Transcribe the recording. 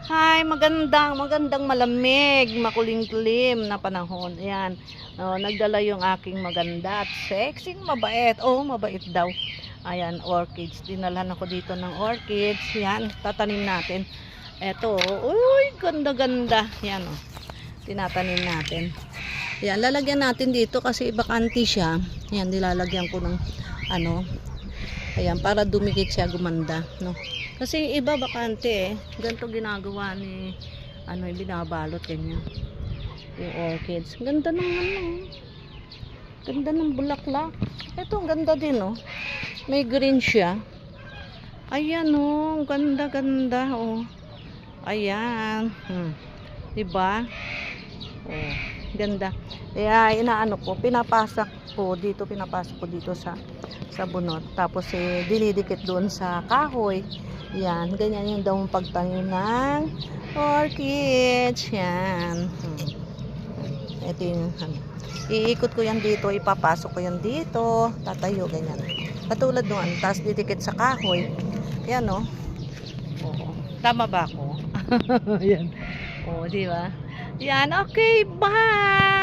Hi, magandang malamig, makulimlim na panahon. Ayan, nagdala yung aking maganda at sexy, mabait. Oh, mabait daw. Ayan, orchids. Dinalhan ako dito ng orchids. Yan, tatanim natin. Eto, uy, ganda-ganda. Yan, oh. Tinatanim natin. Yan, lalagyan natin dito kasi bakante siya. Yan, nilalagyan ko ng ayan, para dumikit siya, gumanda, no? Kasi iba bakante ganito ginagawa ni binabalot ganyan yung orchids. Ganda ng ganda ng bulaklak. Ito ang ganda din, oh. May green siya. Ayan, oh, ganda oh. Ayan. Diba? Oh, ganda. Kaya inaano ko, pinapasok ko dito sa bunot. Tapos dinidikit doon sa kahoy. Yan, ganyan yung daw pagtanim ng orchids. Yan. Ito yung iikot ko yan dito, ipapasok ko yan dito, tatayo ganyan. Katulad doon, tapos didikit sa kahoy. Yan, no? Oo. Tama ba ako? Yan. Oo, di ba? Yan, okay, bye!